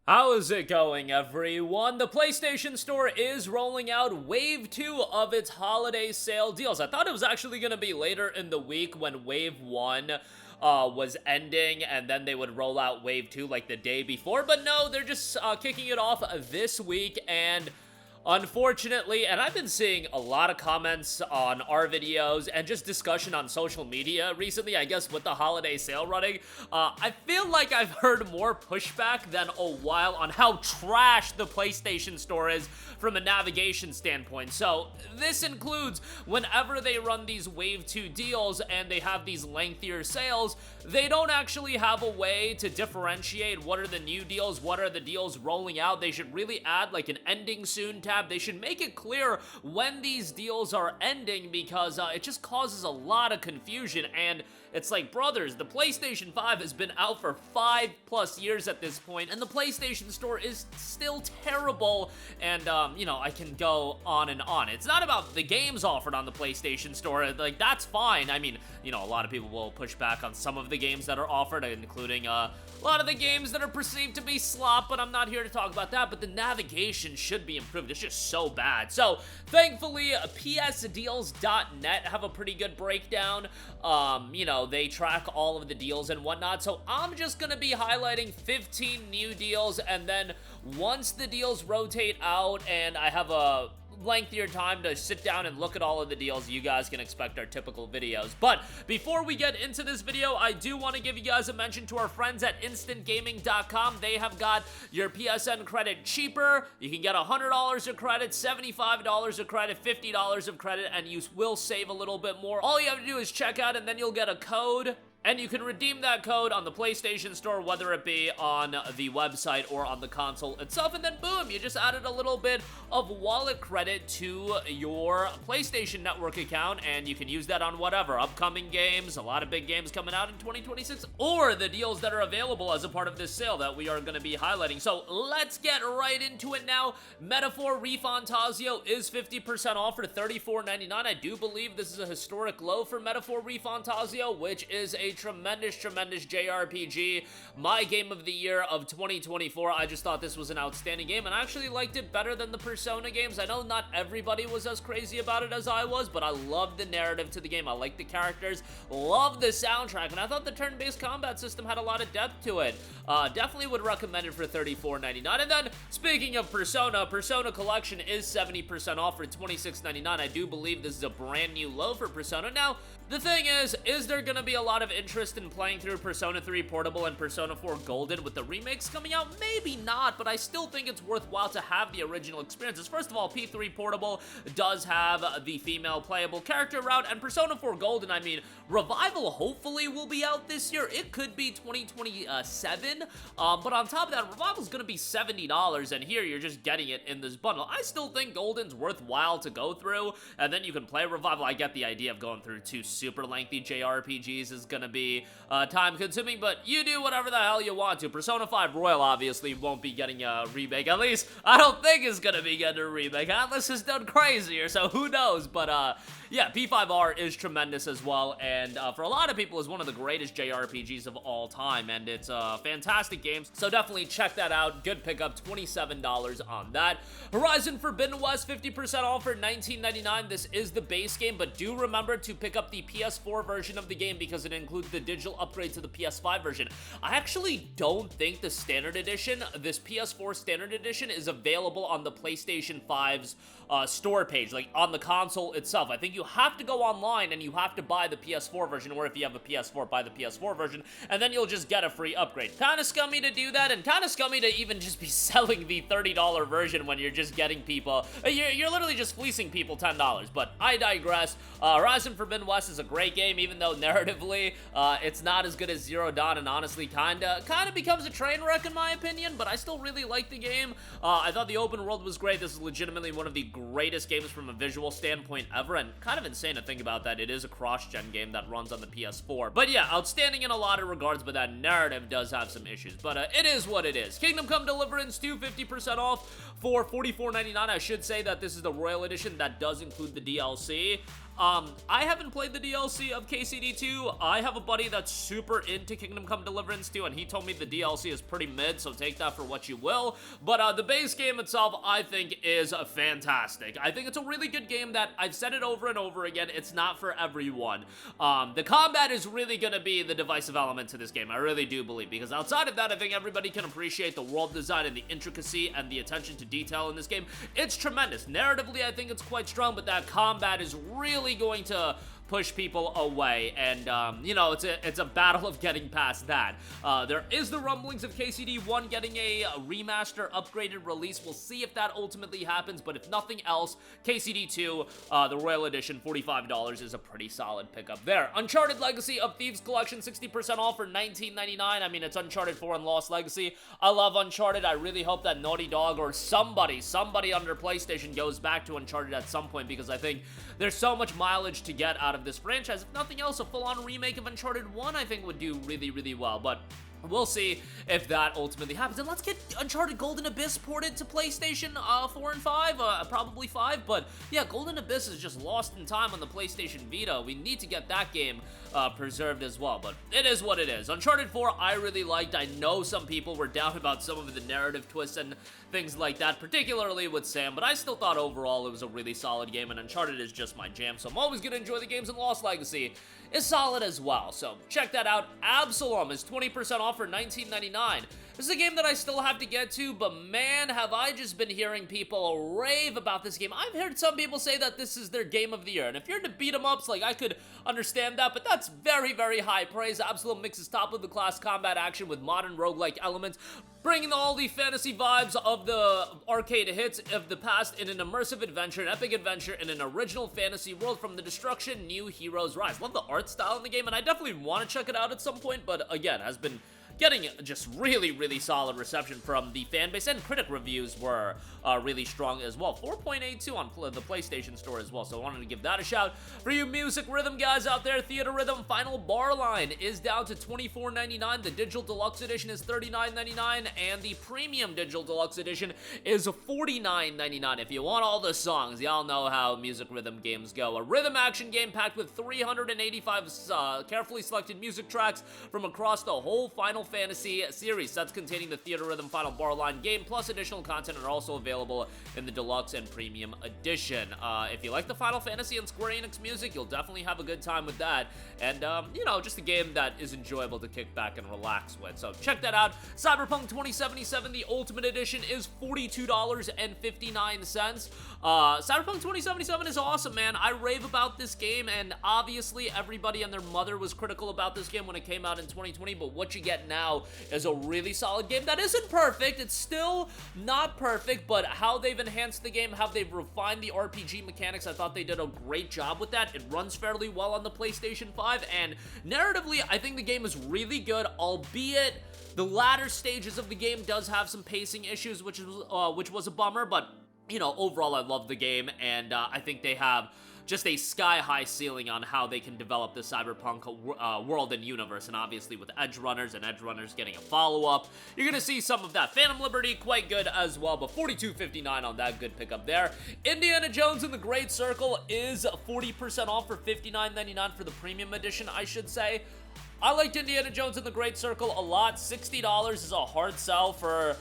How is it going, everyone? The PlayStation Store is rolling out Wave 2 of its holiday sale deals. I thought it was actually going to be later in the week when Wave 1 was ending, and then they would roll out Wave 2 like the day before. But no, they're just kicking it off this week, and unfortunately, and I've been seeing a lot of comments on our videos and just discussion on social media recently, I guess, with the holiday sale running. I feel like I've heard more pushback than a while on how trash the PlayStation Store is from a navigation standpoint. So this includes whenever they run these Wave 2 deals and they have these lengthier sales, they don't actually have a way to differentiate what are the new deals, what are the deals rolling out. They should really add like an ending soon tab. They should make it clear when these deals are ending, because it just causes a lot of confusion. And it's like, brothers, the PlayStation 5 has been out for 5+ years at this point, and the PlayStation Store is still terrible, and, you know, I can go on and on. It's not about the games offered on the PlayStation Store, like, that's fine. I mean, you know, a lot of people will push back on some of the games that are offered, including, a lot of the games that are perceived to be slop, but I'm not here to talk about that. But the navigation should be improved. It's just so bad. So, thankfully, psdeals.net have a pretty good breakdown. You know, they track all of the deals and whatnot. So, I'm just gonna be highlighting 15 new deals, and then once the deals rotate out and I have a lengthier time to sit down and look at all of the deals, you guys can expect our typical videos. But before we get into this video, I do want to give you guys a mention to our friends at instantgaming.com. They have got your PSN credit cheaper. You can get $100 of credit, $75 of credit, $50 of credit, and you will save a little bit more. All you have to do is check out, and then you'll get a code, and you can redeem that code on the PlayStation Store, whether it be on the website or on the console itself, and then boom, you just added a little bit of wallet credit to your PlayStation Network account, and you can use that on whatever, upcoming games, a lot of big games coming out in 2026, or the deals that are available as a part of this sale that we are going to be highlighting. So let's get right into it now. Metaphor ReFantazio is 50% off for $34.99. I do believe this is a historic low for Metaphor ReFantazio, which is a tremendous JRPG. My game of the year of 2024. I just thought this was an outstanding game, and I actually liked it better than the Persona games. I know not everybody was as crazy about it as I was, but I loved the narrative to the game. I liked the characters, loved the soundtrack, and I thought the turn-based combat system had a lot of depth to it. Definitely would recommend it for $34.99. And then, speaking of Persona Collection is 70% off for $26.99. I do believe this is a brand new low for Persona. Now, the thing is there going to be a lot of interest in playing through Persona 3 Portable and Persona 4 Golden with the remakes coming out? Maybe not, but I still think it's worthwhile to have the original experiences. First of all, P3 Portable does have the female playable character route, and Persona 4 Golden, I mean, Revival hopefully will be out this year. It could be 2027, but on top of that, Revival's going to be $70, and here you're just getting it in this bundle. I still think Golden's worthwhile to go through, and then you can play Revival. I get the idea of going through two super lengthy JRPGs is gonna be time consuming, but you do whatever the hell you want to. Persona 5 Royal obviously won't be getting a remake. At least I don't think it's gonna be getting a remake. Atlas has done crazier, so who knows? But yeah, P5R is tremendous as well, and for a lot of people is one of the greatest JRPGs of all time, and it's a fantastic game, so definitely check that out. Good pickup, $27 on that. Horizon Forbidden West, 50% off for $19.99. This is the base game, but do remember to pick up the PS4 version of the game because it includes the digital upgrade to the PS5 version. I actually don't think the standard edition, this PS4 standard edition, is available on the PlayStation 5's store page, like on the console itself. I think you have to go online and you have to buy the PS4 version, or if you have a PS4, buy the PS4 version, and then you'll just get a free upgrade. Kind of scummy to do that, and kind of scummy to even just be selling the $30 version when you're just getting people, you're literally just fleecing people $10, but I digress. Horizon Forbidden West is a great game, even though narratively, it's not as good as Zero Dawn, and honestly, kind of becomes a train wreck in my opinion, but I still really like the game. I thought the open world was great. This is legitimately one of the greatest games from a visual standpoint ever, and kind of insane to think about that it is a cross-gen game that runs on the PS4. But yeah, outstanding in a lot of regards, but that narrative does have some issues. But it is what it is. Kingdom Come Deliverance 2, 50% off for $44.99. I should say that this is the Royal Edition that does include the DLC. I haven't played the DLC of KCD2. I have a buddy that's super into Kingdom Come Deliverance 2, and he told me the DLC is pretty mid, so take that for what you will. But the base game itself, I think, is fantastic. I think it's a really good game that I've said it over and over again. It's not for everyone. The combat is really going to be the divisive element to this game. I really do believe, because outside of that, I think everybody can appreciate the world design and the intricacy and the attention to detail in this game. It's tremendous. Narratively, I think it's quite strong, but that combat is really going to push people away, and you know, it's a battle of getting past that. There is the rumblings of KCD1 getting a remaster upgraded release. We'll see if that ultimately happens, but if nothing else, KCD2, the Royal Edition, $45 is a pretty solid pickup there. Uncharted Legacy of Thieves Collection, 60% off for $19.99. I mean, it's Uncharted 4 and Lost Legacy. I love Uncharted. I really hope that Naughty Dog or somebody under PlayStation goes back to Uncharted at some point, because I think there's so much mileage to get out of this franchise. If nothing else, a full-on remake of Uncharted 1 I think would do really, really well, but we'll see if that ultimately happens. And let's get Uncharted Golden Abyss ported to PlayStation 4 and 5, probably 5, but yeah, Golden Abyss is just lost in time on the PlayStation Vita. We need to get that game preserved as well, but it is what it is. Uncharted 4 I really liked. I know some people were down about some of the narrative twists and things like that, particularly with Sam, but I still thought overall it was a really solid game, and Uncharted is just my jam, so I'm always going to enjoy the games, and Lost Legacy is solid as well, so check that out. Absolum is 20% off for $19.99. This is a game that I still have to get to, but man, have I just been hearing people rave about this game. I've heard some people say that this is their game of the year, and if you're into beat-em-ups, like, I could understand that, but that's very, very high praise. Absolum mixes top-of-the-class combat action with modern roguelike elements, bringing all the fantasy vibes of the arcade hits of the past in an immersive adventure, an epic adventure in an original fantasy world. From the destruction, new heroes rise. Love the art style in the game, and I definitely want to check it out at some point, but again, has been getting just really, really solid reception from the fan base, and critic reviews were really strong as well. 4.82 on the PlayStation Store as well, so I wanted to give that a shout. For you music rhythm guys out there, THEATRHYTHM Final Bar Line is down to $24.99. The Digital Deluxe Edition is $39.99, and the Premium Digital Deluxe Edition is $49.99. If you want all the songs, y'all know how music rhythm games go. A rhythm action game packed with 385 carefully selected music tracks from across the whole Final Fantasy series. Sets containing the THEATRHYTHM Final Bar Line game plus additional content are also available in the Deluxe and Premium Edition. If you like the Final Fantasy and Square Enix music, you'll definitely have a good time with that, and you know, just a game that is enjoyable to kick back and relax with, so check that out. Cyberpunk 2077, the Ultimate Edition, is $42.59. Cyberpunk 2077 is awesome, man. I rave about this game, and obviously everybody and their mother was critical about this game when it came out in 2020, but what you get now is a really solid game that isn't perfect. It's still not perfect, but how they've enhanced the game, how they've refined the RPG mechanics, I thought they did a great job with that. It runs fairly well on the PlayStation 5, and narratively, I think the game is really good, albeit the latter stages of the game does have some pacing issues, which was a bummer, but you know, overall I love the game, and I think they have just a sky-high ceiling on how they can develop the Cyberpunk world and universe, and obviously with Edge Runners and Edge Runners getting a follow-up, you're gonna see some of that. Phantom Liberty, quite good as well, but $42.59 on that good pickup there. Indiana Jones and the Great Circle is 40% off for $59.99 for the Premium Edition, I should say. I liked Indiana Jones and the Great Circle a lot. $60 is a hard sell for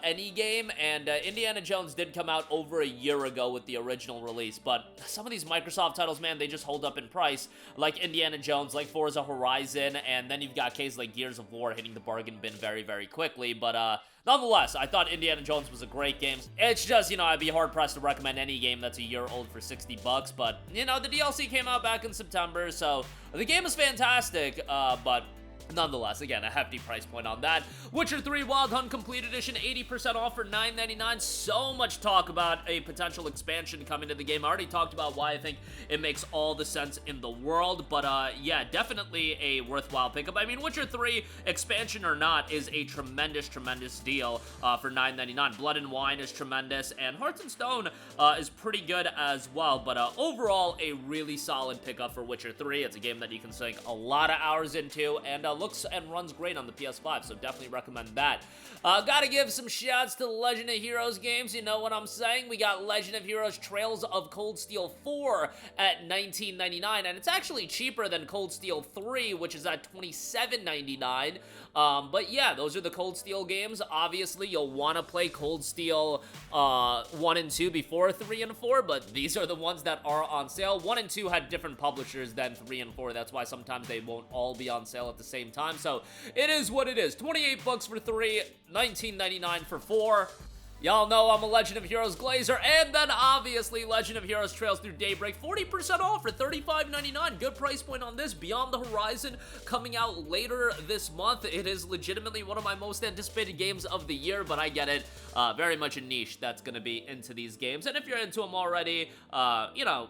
any game, and Indiana Jones did come out over a year ago with the original release, but some of these Microsoft titles, man, they just hold up in price, like Indiana Jones, like Forza Horizon, and then you've got cases like Gears of War hitting the bargain bin very, very quickly, but nonetheless, I thought Indiana Jones was a great game. It's just, you know, I'd be hard-pressed to recommend any game that's a year old for $60, but, you know, the DLC came out back in September, so the game is fantastic, but nonetheless, again, a hefty price point on that. Witcher 3 Wild Hunt Complete Edition, 80% off for $9.99. So much talk about a potential expansion coming to the game. I already talked about why I think it makes all the sense in the world, but yeah, definitely a worthwhile pickup. I mean, Witcher 3, expansion or not, is a tremendous, tremendous deal for $9.99. Blood and Wine is tremendous, and Hearts and Stone is pretty good as well, but overall, a really solid pickup for Witcher 3. It's a game that you can sink a lot of hours into, and looks and runs great on the PS5, so definitely recommend that. Gotta give some shouts to Legend of Heroes games, you know what I'm saying? We got Legend of Heroes Trails of Cold Steel 4 at $19.99, and it's actually cheaper than Cold Steel 3, which is at $27.99. But yeah, those are the Cold Steel games. Obviously, you'll want to play Cold Steel 1 and 2 before 3 and 4, but these are the ones that are on sale. 1 and 2 had different publishers than 3 and 4. That's why sometimes they won't all be on sale at the same time. So it is what it is. 28 bucks for 3, $19.99 for 4. Y'all know I'm a Legend of Heroes glazer, and then obviously Legend of Heroes Trails Through Daybreak, 40% off for $35.99. Good price point on this. Beyond the Horizon coming out later this month. It is legitimately one of my most anticipated games of the year, but I get it. Very much a niche that's going to be into these games, and if you're into them already, you know,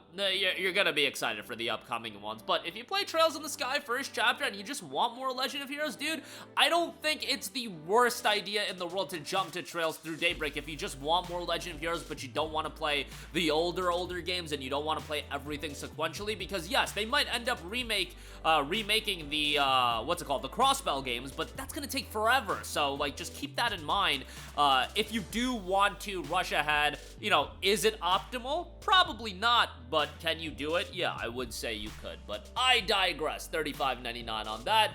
you're going to be excited for the upcoming ones. But if you play Trails in the Sky first chapter and you just want more Legend of Heroes, dude, I don't think it's the worst idea in the world to jump to Trails Through Daybreak if you just want more Legend of Heroes, but you don't want to play the older games and you don't want to play everything sequentially, because yes, they might end up remaking the, what's it called, the Crossbell games, but that's gonna take forever, so, like, just keep that in mind. If you do want to rush ahead, you know, is it optimal? Probably not, but can you do it? Yeah, I would say you could, but I digress. $35.99 on that.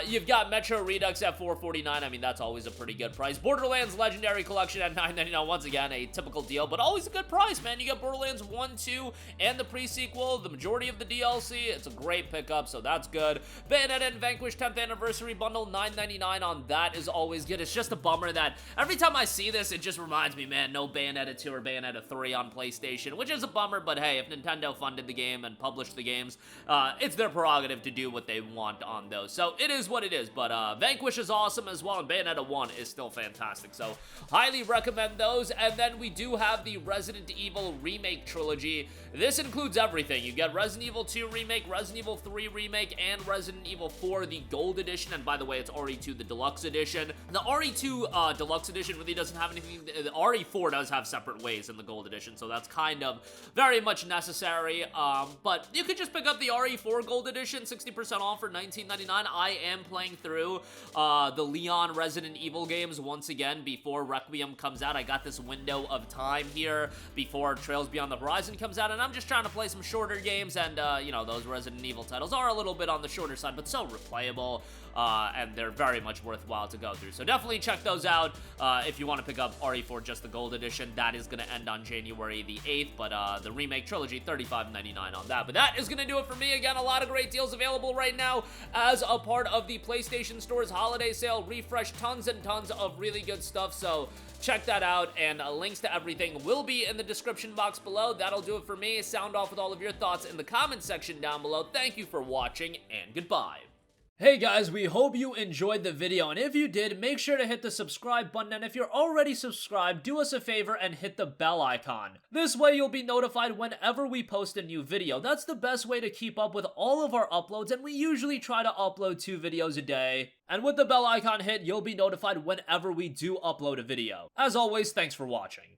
You've got Metro Redux at $4.49. I mean, that's always a pretty good price. Borderlands Legendary Collection at $9.99. Once again, a typical deal, but always a good price, man. You get Borderlands 1, 2, and the pre-sequel, the majority of the DLC. It's a great pickup, so that's good. Bayonetta and Vanquish 10th Anniversary Bundle, $9.99 on that is always good. It's just a bummer that every time I see this, it just reminds me, man, no Bayonetta 2 or Bayonetta 3 on PlayStation, which is a bummer, but hey, if Nintendo funded the game and published the games, it's their prerogative to do what they want on those. So it is what it is, but Vanquish is awesome as well, and Bayonetta 1 is still fantastic, so highly recommend those. And then we do have the Resident Evil Remake Trilogy. This includes everything. You get Resident Evil 2 Remake, Resident Evil 3 Remake, and Resident Evil 4, the Gold Edition, and by the way, it's RE2, the Deluxe Edition. The RE2 Deluxe Edition really doesn't have anything. The RE4 does have separate ways in the Gold Edition, so that's kind of very much necessary, but you could just pick up the RE4 Gold Edition, 60% off for $19.99. I am playing through the Leon Resident Evil games once again before Requiem comes out. I got this window of time here before Trails Beyond the Horizon comes out, and I'm just trying to play some shorter games, and you know, those Resident Evil titles are a little bit on the shorter side, but so replayable, and they're very much worthwhile to go through. So definitely check those out if you want to pick up RE4, just the Gold Edition. That is going to end on January the 8th, but the Remake Trilogy, $35.99 on that. But that is going to do it for me. Again, a lot of great deals available right now as a part of the PlayStation Store's holiday sale. Refresh, tons and tons of really good stuff, so check that out, and links to everything will be in the description box below. That'll do it for me. Sound off with all of your thoughts in the comment section down below. Thank you for watching, and goodbye. Hey guys, we hope you enjoyed the video, and if you did, make sure to hit the subscribe button, and if you're already subscribed, do us a favor and hit the bell icon. This way you'll be notified whenever we post a new video. That's the best way to keep up with all of our uploads, and we usually try to upload 2 videos a day. And with the bell icon hit, you'll be notified whenever we do upload a video. As always, thanks for watching.